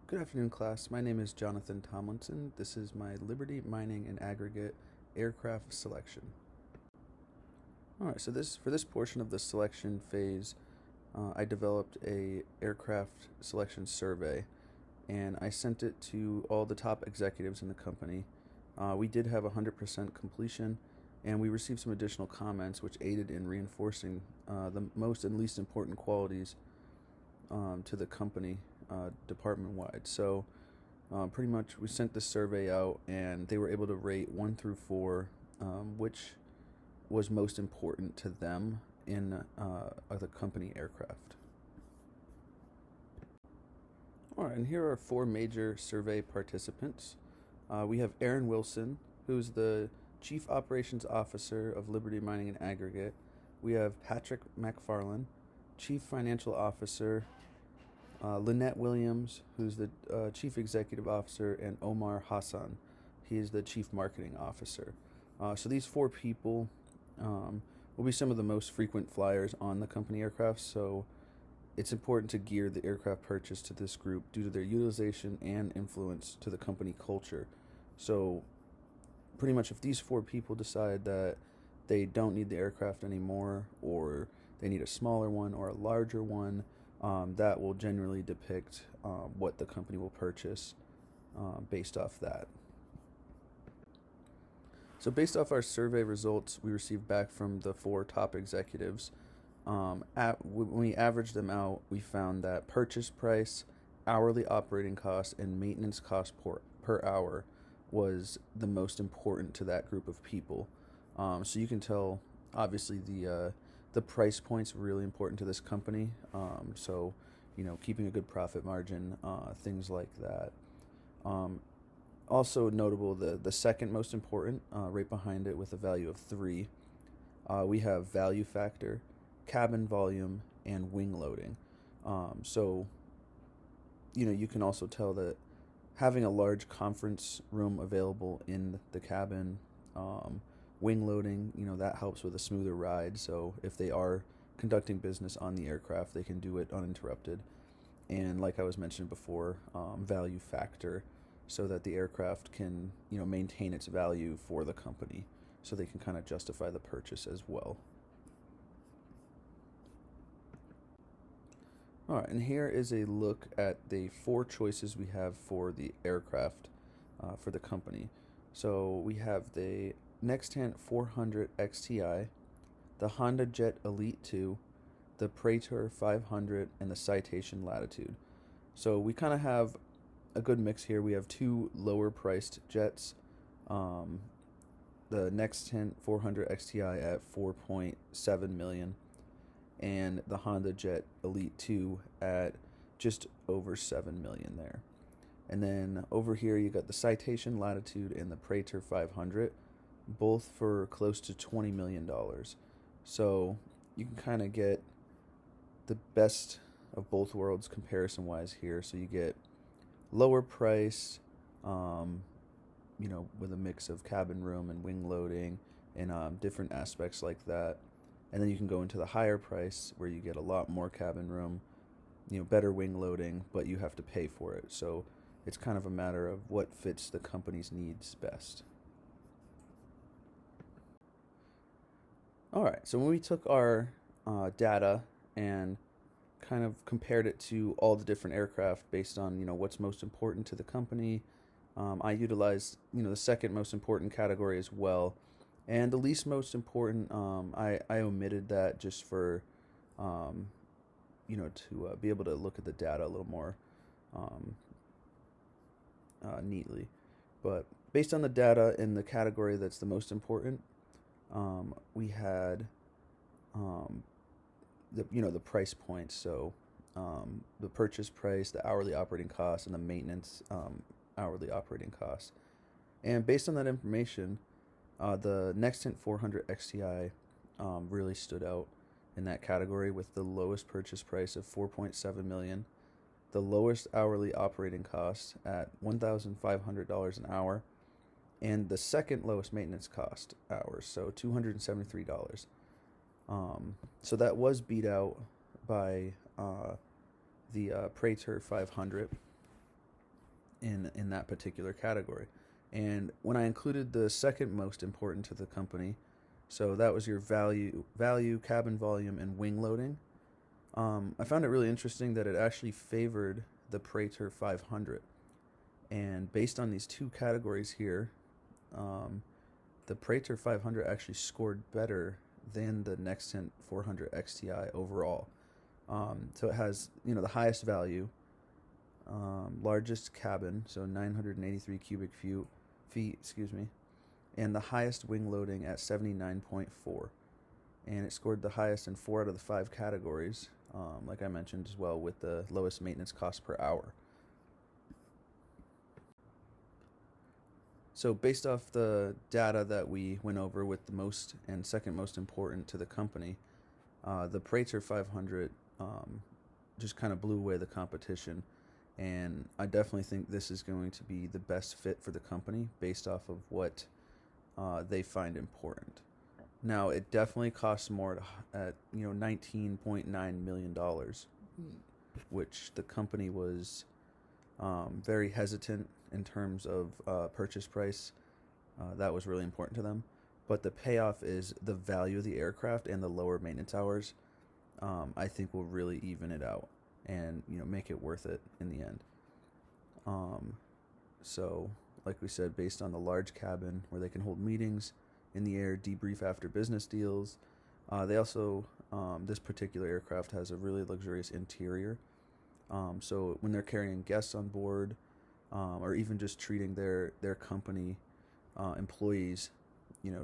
Good afternoon, class. My name is Jonathan Tomlinson. This is my Liberty Mining and Aggregate aircraft selection. All right, so for this portion of the selection phase, I developed a aircraft selection survey, and I sent it to all the top executives in the company. We did have 100% completion, and we received some additional comments which aided in reinforcing the most and least important qualities to the company department-wide. So pretty much we sent the survey out, and they were able to rate 1 through 4, which was most important to them in the company aircraft. All right, and here are 4 major survey participants. We have Aaron Wilson, who's the Chief Operations Officer of Liberty Mining and Aggregate. We have Patrick McFarland, Chief Financial Officer, Lynette Williams, who's the Chief Executive Officer, and Omar Hassan. He is the Chief Marketing Officer. So these 4 people will be some of the most frequent flyers on the company aircraft, so it's important to gear the aircraft purchase to this group due to their utilization and influence to the company culture. So pretty much if these 4 people decide that they don't need the aircraft anymore, or they need a smaller one or a larger one, that will generally depict what the company will purchase based off that. So based off our survey results we received back from the 4 top executives, when we averaged them out, we found that purchase price, hourly operating cost, and maintenance cost per hour was the most important to that group of people. So you can tell, obviously, the price point's really important to this company. So, keeping a good profit margin, things like that. Also notable, the second most important, right behind it with a value of 3, we have value factor, cabin volume, and wing loading. So, you can also tell that having a large conference room available in the cabin, wing loading, that helps with a smoother ride. So if they are conducting business on the aircraft, they can do it uninterrupted. And like I was mentioning before, value factor, so that the aircraft can, maintain its value for the company, so they can kind of justify the purchase as well. All right, and here is a look at the 4 choices we have for the aircraft for the company. So we have the Nextant 400 XTI, the Honda Jet Elite 2, the Praetor 500, and the Citation Latitude. So we kind of have a good mix here. We have 2 lower priced jets, the Nextant 400 XTI at 4.7 million, and the Honda Jet Elite 2 at just over 7 million there. And then over here you got the Citation Latitude and the Praetor 500, both for close to $20 million. So you can kind of get the best of both worlds comparison wise here. So you get lower price, with a mix of cabin room and wing loading and different aspects like that. And then you can go into the higher price where you get a lot more cabin room, better wing loading, but you have to pay for it. So it's kind of a matter of what fits the company's needs best. All right, so when we took our data and kind of compared it to all the different aircraft based on, what's most important to the company, I utilized, the second most important category as well. And the least most important, I omitted that just for, to be able to look at the data a little more neatly. But based on the data in the category that's the most important, we had the price points. So the purchase price, the hourly operating cost, and the maintenance hourly operating cost. And based on that information, the Nextant 400 XTI really stood out in that category with the lowest purchase price of 4.7 million, the lowest hourly operating cost at $1,500 an hour, and the second lowest maintenance cost hours, so $273. So that was beat out by the Praetor 500. in that particular category. And when I included the second most important to the company, so that was your value, cabin volume, and wing loading. I found it really interesting that it actually favored the Praetor 500. And based on these two categories here, the Praetor 500 actually scored better than the Nextent 400 XTI overall. So it has, the highest value, largest cabin, so 983 cubic feet, and the highest wing loading at 79.4. And it scored the highest in 4 out of the 5 categories, like I mentioned as well, with the lowest maintenance cost per hour. So based off the data that we went over with the most and second most important to the company, the Praetor 500 just kind of blew away the competition. And I definitely think this is going to be the best fit for the company based off of what they find important. Now, it definitely costs more at $19.9 million, which the company was very hesitant in terms of purchase price. That was really important to them. But the payoff is the value of the aircraft and the lower maintenance hours. I think will really even it out and make it worth it in the end. So, like we said, based on the large cabin where they can hold meetings in the air, debrief after business deals. They also, this particular aircraft has a really luxurious interior. So when they're carrying guests on board, or even just treating their company employees,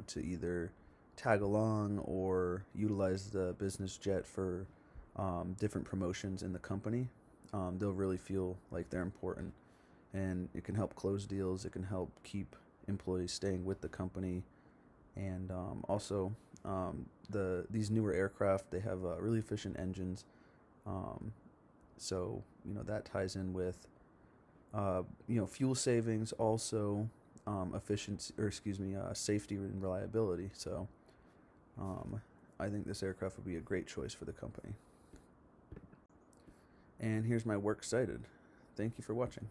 to either tag along or utilize the business jet for different promotions in the company, they'll really feel like they're important. And it can help close deals. It can help keep employees staying with the company. And also, these newer aircraft, they have really efficient engines. So that ties in with fuel savings, also efficiency, or safety and reliability. So I think this aircraft would be a great choice for the company. And here's my works cited. Thank you for watching.